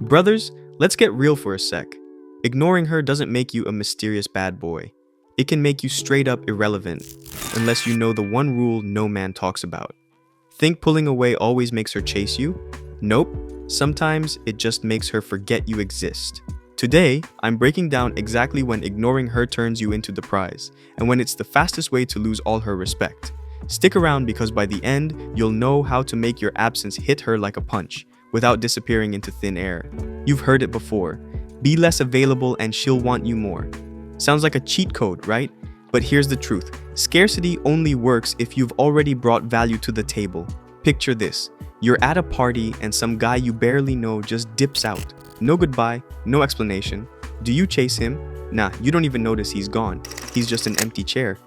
Brothers, let's get real for a sec. Ignoring her doesn't make you a mysterious bad boy. It can make you straight up irrelevant, unless you know the one rule no man talks about. Think pulling away always makes her chase you? Nope. Sometimes it just makes her forget you exist. Today, I'm breaking down exactly when ignoring her turns you into the prize, and when it's the fastest way to lose all her respect. Stick around because by the end, you'll know how to make your absence hit her like a punch, without disappearing into thin air. You've heard it before. Be less available and she'll want you more. Sounds like a cheat code, right? But here's the truth. Scarcity only works if you've already brought value to the table. Picture this. You're at a party and some guy you barely know just dips out. No goodbye, no explanation. Do you chase him? Nah, you don't even notice he's gone. He's just an empty chair.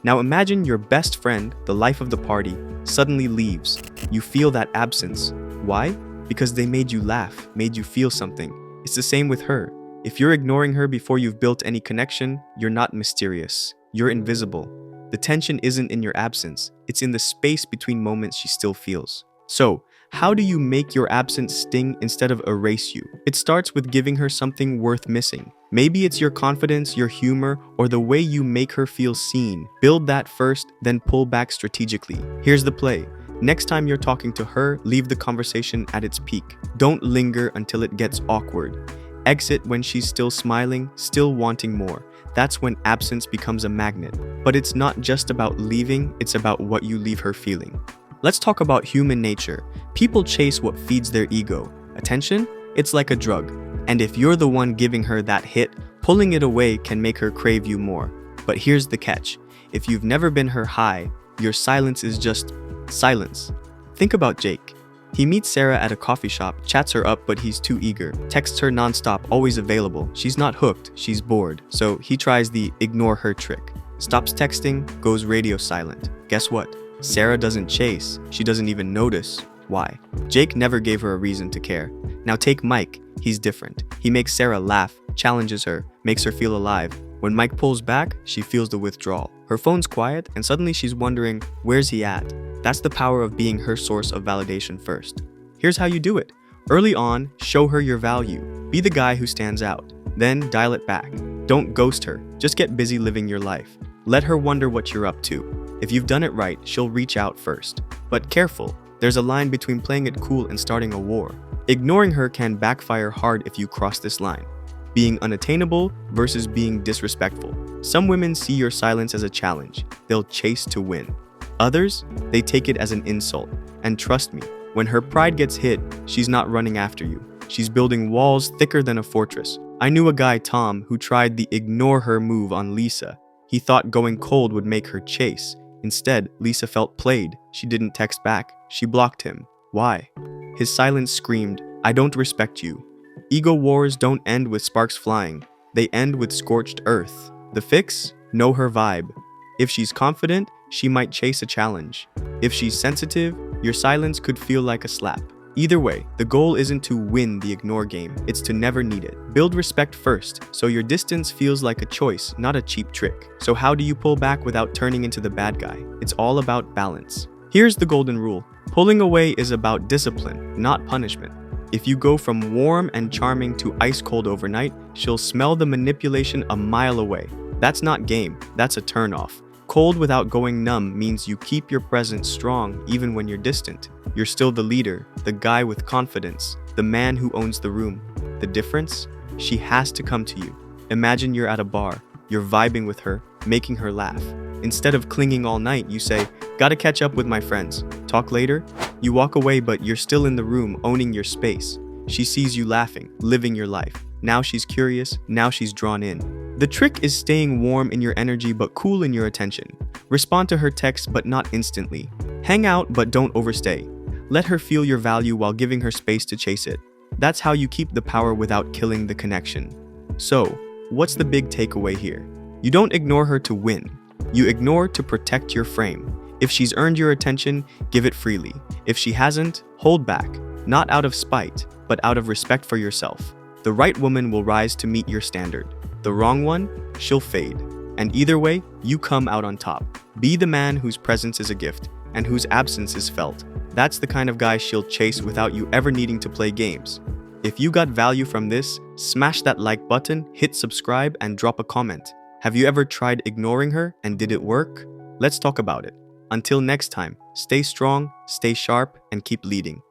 Now imagine your best friend, the life of the party, suddenly leaves. You feel that absence. Why? Because they made you laugh, made you feel something. It's the same with her. If you're ignoring her before you've built any connection, you're not mysterious. You're invisible. The tension isn't in your absence. It's in the space between moments she still feels. So, how do you make your absence sting instead of erase you? It starts with giving her something worth missing. Maybe it's your confidence, your humor, or the way you make her feel seen. Build that first, then pull back strategically. Here's the play. Next time you're talking to her, leave the conversation at its peak. Don't linger until it gets awkward. Exit when she's still smiling, still wanting more. That's when absence becomes a magnet. But it's not just about leaving, it's about what you leave her feeling. Let's talk about human nature. People chase what feeds their ego. Attention? It's like a drug. And if you're the one giving her that hit, pulling it away can make her crave you more. But here's the catch. If you've never been her high, your silence is just silence. Think about Jake. He meets Sarah at a coffee shop, chats her up but he's too eager, texts her nonstop, always available. She's not hooked, she's bored. So he tries the ignore her trick. Stops texting, goes radio silent. Guess what? Sarah doesn't chase, she doesn't even notice. Why? Jake never gave her a reason to care. Now take Mike, he's different. He makes Sarah laugh, challenges her, makes her feel alive. When Mike pulls back, she feels the withdrawal. Her phone's quiet and suddenly she's wondering, where's he at? That's the power of being her source of validation first. Here's how you do it. Early on, show her your value. Be the guy who stands out. Then dial it back. Don't ghost her, just get busy living your life. Let her wonder what you're up to. If you've done it right, she'll reach out first. But careful, there's a line between playing it cool and starting a war. Ignoring her can backfire hard if you cross this line. Being unattainable versus being disrespectful. Some women see your silence as a challenge. They'll chase to win. Others, they take it as an insult. And trust me, when her pride gets hit, she's not running after you. She's building walls thicker than a fortress. I knew a guy, Tom, who tried the ignore her move on Lisa. He thought going cold would make her chase. Instead, Lisa felt played. She didn't text back. She blocked him. Why? His silence screamed, I don't respect you. Ego wars don't end with sparks flying. They end with scorched earth. The fix? Know her vibe. If she's confident, she might chase a challenge. If she's sensitive, your silence could feel like a slap. Either way, the goal isn't to win the ignore game, it's to never need it. Build respect first, so your distance feels like a choice, not a cheap trick. So how do you pull back without turning into the bad guy? It's all about balance. Here's the golden rule. Pulling away is about discipline, not punishment. If you go from warm and charming to ice cold overnight, she'll smell the manipulation a mile away. That's not game, that's a turnoff. Cold without going numb means you keep your presence strong even when you're distant. You're still the leader, the guy with confidence, the man who owns the room. The difference? She has to come to you. Imagine you're at a bar, you're vibing with her, making her laugh. Instead of clinging all night, you say, gotta catch up with my friends. Talk later? You walk away but you're still in the room, owning your space. She sees you laughing, living your life. Now she's curious, now she's drawn in. The trick is staying warm in your energy but cool in your attention. Respond to her texts but not instantly. Hang out but don't overstay. Let her feel your value while giving her space to chase it. That's how you keep the power without killing the connection. So, what's the big takeaway here? You don't ignore her to win. You ignore to protect your frame. If she's earned your attention, give it freely. If she hasn't, hold back. Not out of spite, but out of respect for yourself. The right woman will rise to meet your standard. The wrong one, she'll fade. And either way, you come out on top. Be the man whose presence is a gift and whose absence is felt. That's the kind of guy she'll chase without you ever needing to play games. If you got value from this, smash that like button, hit subscribe, and drop a comment. Have you ever tried ignoring her and did it work? Let's talk about it. Until next time, stay strong, stay sharp, and keep leading.